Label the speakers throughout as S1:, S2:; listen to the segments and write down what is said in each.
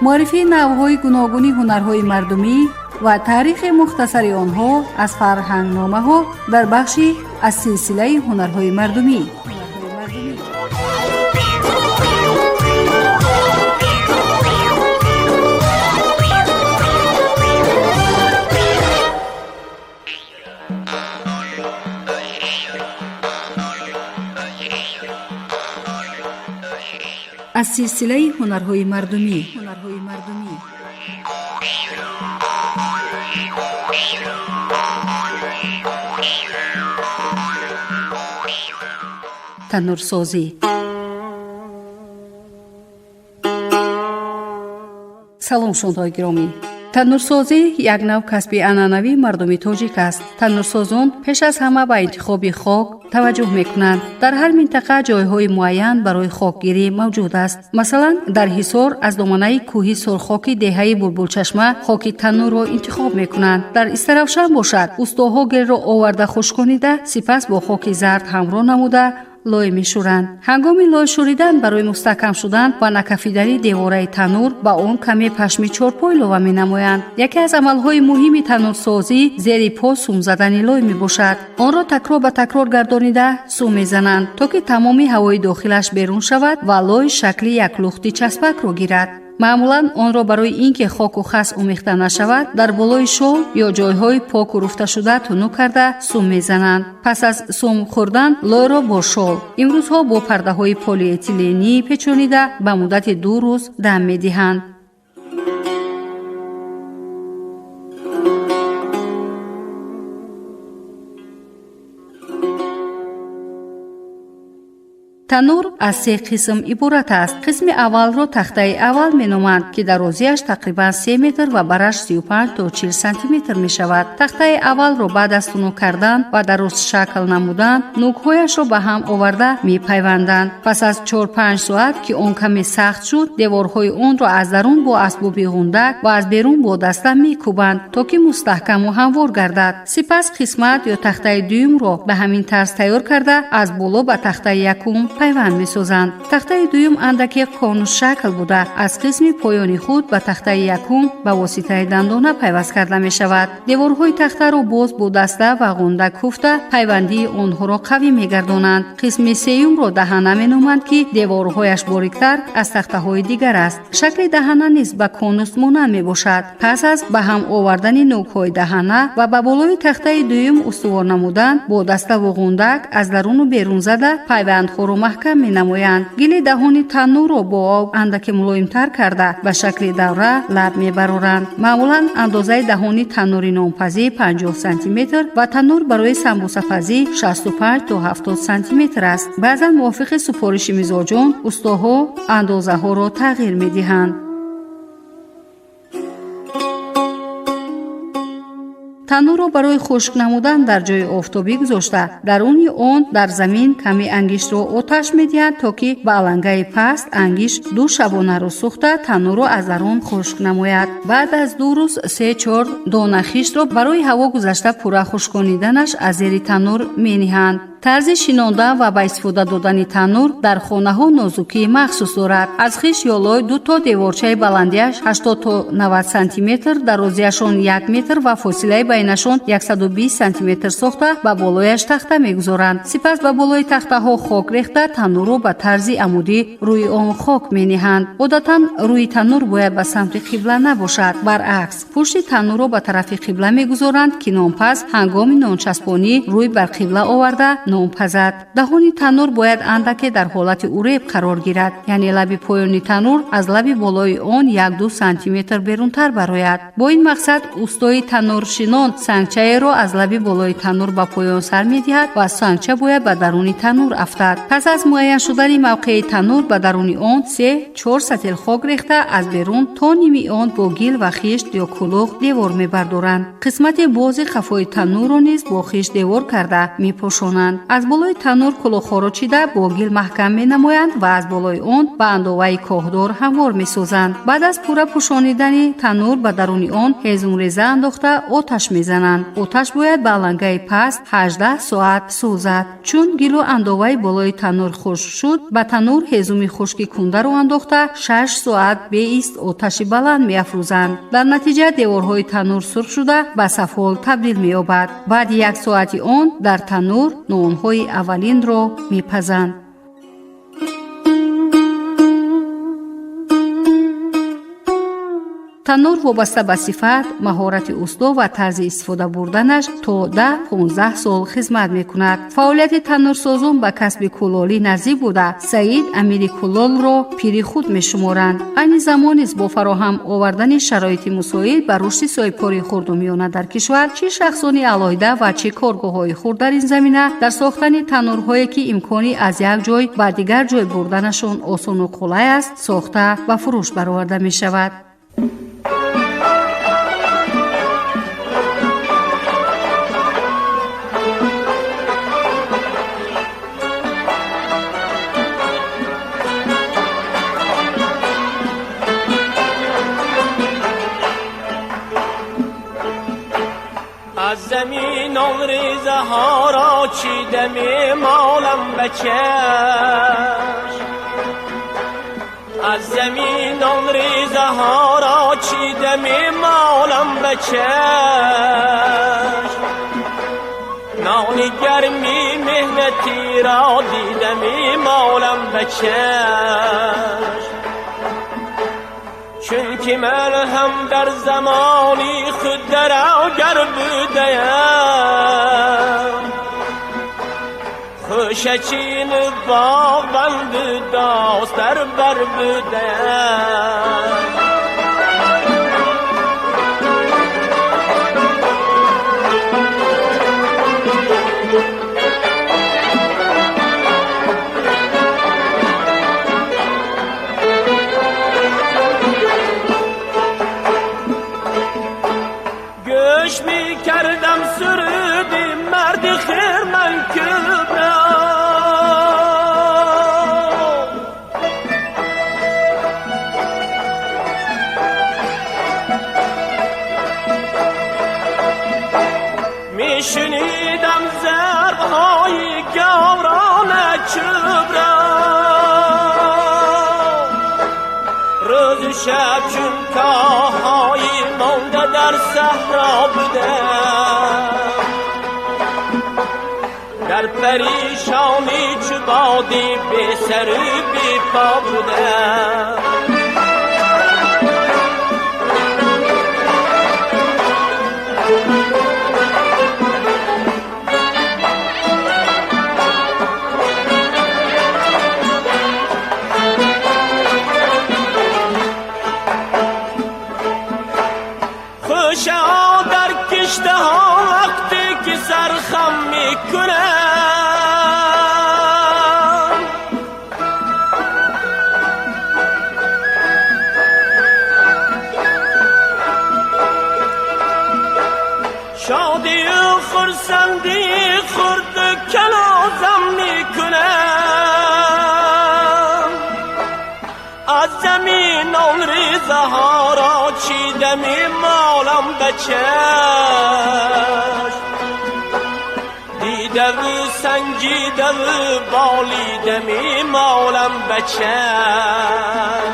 S1: معرفی نوع‌های گوناگون هنرهای مردمی و تاریخ مختصر آنها از فرهنگنامه‌ها در بخشی از سلسله هنرهای مردمی. از سلسله هنرهای مردمی. تنورسازی. سلام شنوندگان گرامی. تنورسازی یک نوع کسبی عنعنوی مردمی تاجیک است. تنورسازان پیش از همه به انتخاب خاک توجه میکنند. در هر منطقه جایهای معین برای خاکگیری موجود است. مثلا در حصار از دامنه کوهی سرخاکی دهه بلبلچشمه خاک تنور را انتخاب میکنند. در استروشن باشد استوها گل را آورده خشک کنیده سپس با خاک زرد همراه نموده لای میشورند. هنگام لای شوریدن برای مستحکم شدن و نکفیدنی دیواره تنور با آن کمی پشم چارپای لو مینمایند. یکی از عملهای مهم تنورسازی زیر پا سوم زدن لای میباشد. آن را تکرار به تکرار گردانیده سوم میزنند تا که تمامی هوای داخلش بیرون شود و لای شکل یک لختی چسبک را گیرد. معمولاً آن را برای اینکه خاک و خس آمیخته نشود در بالای شال یا جایهای پاک و رفته شده تنو کرده سوم میزنند. پس از سوم خوردن لای را با شال امروزها با پرده های پلی اتیلنی پیچانیده به مدت 2 روز دم میدهند. تنور از 3 قسم عبارت است. قسم اول را تخته اول مینامند که درازیش تقریبا 3 متر و برش 35 تا 40 سانتی متر می شود. تخته اول را بعد از تنو کردن و درست شکل نمودن نوک‌هایش را به هم آورده می پیوندند. پس از 4-5 ساعت که آن کمی سخت شد دیوارهای آن را از درون با اسباب غوندک و از بیرون با دسته می کوبند تا که مستحکم و هموار گردد. سپس قسمت یا تخته دوم را به همین طرز تیار کرده از بالا به تخته یکم پیوند می‌سازند. تخته دوم اندکی قانوس شکل بوده از قسم پایانی خود به تخته یکم به واسطه دندانه پیوست کرده می شود. دیوارهای تخته را باز با دسته و غوندک کوفته پیوندی آنها را قوی می‌گردانند. قسم سوم را دهانه می‌نامند که دیوارهایش باریک‌تر از تخته‌های دیگر است. شکل دهانه نیز به قانوس مانند می‌باشد. پس از به هم آوردن نوک‌های دهانه و به بالای تخته دوم استوار نمودن با دسته و غوندک از درون و بیرون زده پیوندها را محکم می‌نمایند. گل دهان تنور را با آب اندک ملایم‌تر کرده به شکل دوره لب می‌برند. معمولاً اندازه دهان تنور نانپزی 50 سانتی متر و تنور برای سمبوسه پزی 65 تا 70 سانتی متر است. بعضاً موافق سفارش مزاجان استاها اندازه‌ها را تغییر می‌دهند. تنور را برای خشک نمودن در جای آفتابی گذاشته درون آن در زمین کمی انگشت را آتش می‌دهند تا که به علنگه پست انگشت 2 شبانه را سوخته تنور را از درون خشک نماید. بعد از 2 روز 3-4 دانه خشت را برای هوا گذاشته پورا خشکانیدنش از زیر تنور می‌نهند. طرز شینانده و به استفاده دادن تنور در خانه‌ها نازکی مخصوص دارد. از خشت یا لای 2 تا دیوارچه بلندیش 80 تا 90 سانتی متر، درازیشان 1 متر و فاصله بینشان 120 سانتی متر ساخته به بالایش تخته می‌گذارند. سپس به بالای تخته‌ها خاک ریخته تنور را به طرز عمودی روی آن خاک می‌نهند. عادتاً روی تنور باید به سمت قبله نباشد. برعکس پشت تنور را به طرف قبله می‌گذارند که نانپز هنگام نانچسبانی روی بر قبله آورده نانپزد. دهان تنور باید اندکی در حالت اوریب قرار گیرد، یعنی لب پایانی تنور از لب بالای آن 1-2 سانتی متر بیرونتر برآید. با این مقصد استاد تنورشینان سنگچه را از لب بالای تنور به پایان سر می‌دهد و سنگچه باید به درون تنور افتد. پس از معین شدن موقع تنور به درون آن 3-4 سطل خاک ریخته از بیرون تا نیمی آن با گل و خشت یا کلوخ دیوار می‌بردارند. قسمت باز خفای تنور را نیز با خشت دیوار کرده می‌پوشانند. میکنند. از بالای تنور کلوخها را چیده با گل محکم مینمایند و از بالای آن به اندازه کوهدار هموار میسازند. بعد از پوره پوشانیدن تنور به درون آن هیزم ریزه انداخته آتش میزنند. آتش باید به لنگه پست 18 ساعت سوزد. چون گل و اندازه بالای تنور خشک شد، به تنور هیزم خشک کنده را انداخته 6 ساعت به ایست آتش بلند میافروزند. در نتیجه دیوارهای تنور سرخ شده به صفال تبدیل می‌یابد. بعد 1 ساعت آن در تنور نان‌های اولین را میپزند. تنور وابسته به صفت، مهارت استا و طرز استفاده بردنش تا 10-15 سال خدمت میکند. فعالیت تنورسازان به کسب کلالی نزدیک بوده. سعید امیر کلال را پیر خود میشمارند. این زمان است با فراهم آوردن شرایط مساعد بر رشد صاحبکاری خردمیانه در کشور، چه شخصان علاوه و چه کارگاه‌های خرد در این زمینه در ساختن تنورهایی که امکانی از یک جای به دیگر جای بردنشان آسان و قلای است، ساخته و فروش برآورده می شود.
S2: از زمین آن ریزه ها را چیده می مالم بچشم، از زمین آن ریزه ها را چیده می مالم بچشم، نان گرمی مهنتی را دیده می مالم بچشم. چون که من هم در زمانی خود در آگر بودیم، خوشچین با بند داست در بر بودیم. گوش می کردم سرودی مرد خیرمن کبرا، می شنیدم ضربهای گوران کبرا، روز شب چون کاهایی مانده در صحرا بودم، در پریشانی چو بادی بی سر و بی پا بودم. خوشا در کشته ها وقتی که سرخم میکنم، شادی و خرسندی خورد کلازم میکنم، از زمین آن ریزه ها را چیده می مالم بچشم، دیده و سنجیده و بالیده می مالم بچشم،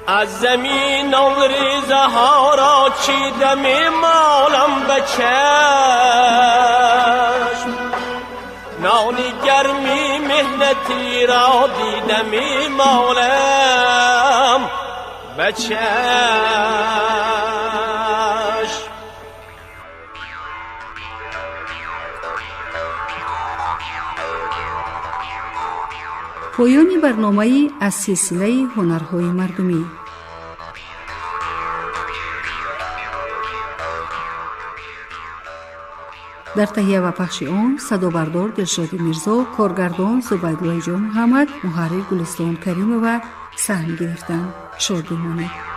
S2: از زمین آن ریزه ها را چیده می مالم بچشم، نانی گرمی مهنتی را دیده می مالم بچشم.
S1: پایان برنامه از سلسله هنرهای مردمی. در تهیه و پخش آن صدابردار دلشاد میرزا، کارگردان زبیدالله جان محمد، محرر گلستان کریم و صحنه گرفتن. شاد بمانید.